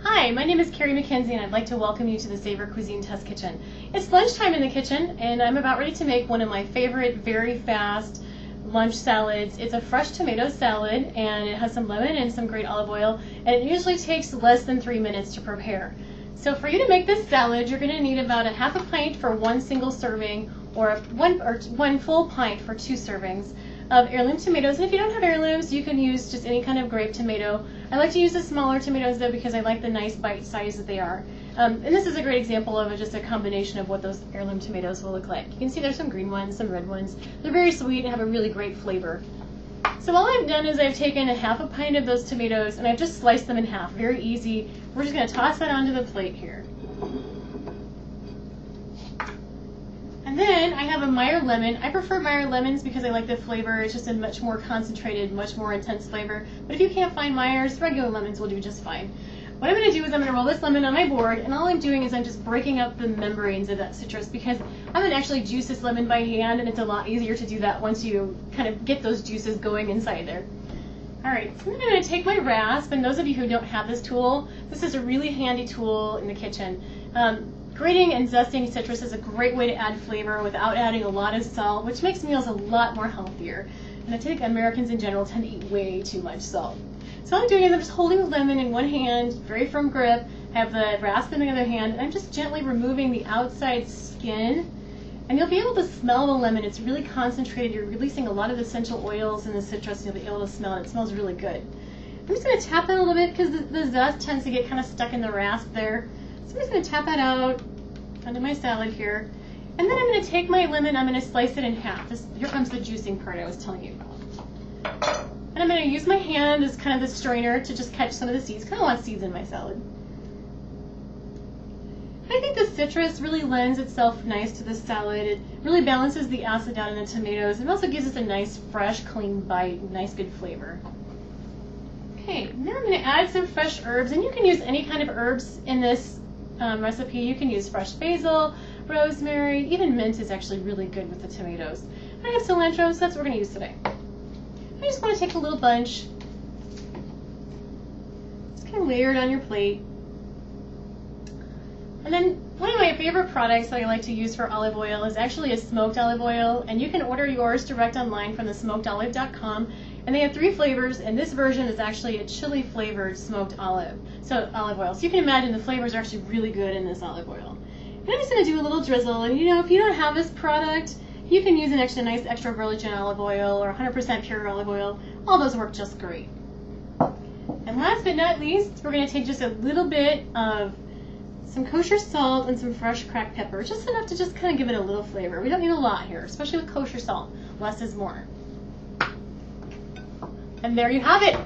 Hi, my name is Carrie McKenzie and I'd like to welcome you to the Savor Cuisine Test Kitchen. It's lunchtime in the kitchen and I'm about ready to make one of my favorite very fast lunch salads. It's a fresh tomato salad and it has some lemon and some great olive oil, and it usually takes less than 3 minutes to prepare. So for you to make this salad, you're going to need about a half a pint for one single serving, or one full pint for 2 servings of heirloom tomatoes. And if you don't have heirlooms, you can use just any kind of grape tomato. I like to use the smaller tomatoes though because I like the nice bite size that they are. And this is a great example of just a combination of what those heirloom tomatoes will look like. You can see there's some green ones, some red ones. They're very sweet and have a really great flavor. So all I've done is I've taken a half a pint of those tomatoes and I've just sliced them in half. Very easy. We're just going to toss that onto the plate here. And then I have a Meyer Lemon. I prefer Meyer Lemons because I like the flavor. It's just a much more concentrated, much more intense flavor. But if you can't find Meyer's, regular lemons will do just fine. What I'm going to do is I'm going to roll this lemon on my board, and all I'm doing is I'm just breaking up the membranes of that citrus because I'm going to actually juice this lemon by hand, and it's a lot easier to do that once you kind of get those juices going inside there. Alright, so then I'm going to take my rasp, and those of you who don't have this tool, this is a really handy tool in the kitchen. Grating and zesting citrus is a great way to add flavor without adding a lot of salt, which makes meals a lot more healthier. And I think Americans in general tend to eat way too much salt. So all I'm doing is I'm just holding the lemon in one hand, very firm grip, I have the rasp in the other hand, and I'm just gently removing the outside skin. And you'll be able to smell the lemon. It's really concentrated. You're releasing a lot of essential oils in the citrus, and you'll be able to smell it. It smells really good. I'm just going to tap that a little bit because the zest tends to get kind of stuck in the rasp there. So I'm just going to tap that out onto my salad here. And then I'm going to take my lemon, I'm going to slice it in half. Here comes the juicing part I was telling you about. And I'm going to use my hand as kind of the strainer to just catch some of the seeds. I kind of want seeds in my salad. I think the citrus really lends itself nice to the salad. It really balances the acid out in the tomatoes. It also gives us a nice, fresh, clean bite, nice, good flavor. Okay, now I'm going to add some fresh herbs, and you can use any kind of herbs in this recipe. You can use fresh basil, rosemary, even mint is actually really good with the tomatoes. I have cilantro, so that's what we're going to use today. I just want to take a little bunch, just kind of layer it on your plate. And then one of my favorite products that I like to use for olive oil is actually a smoked olive oil, and you can order yours direct online from thesmokedolive.com. And they have 3 flavors, and this version is actually a chili flavored smoked olive oil. So you can imagine the flavors are actually really good in this olive oil. And I'm just going to do a little drizzle, and you know, if you don't have this product, you can use an extra virgin olive oil or 100% pure olive oil. All those work just great. And last but not least, we're going to take just a little bit of some kosher salt and some fresh cracked pepper, just enough to just kind of give it a little flavor. We don't need a lot here, especially with kosher salt. Less is more. And there you have it,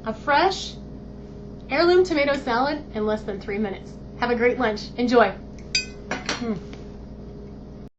a fresh heirloom tomato salad in less than 3 minutes. Have a great lunch. Enjoy.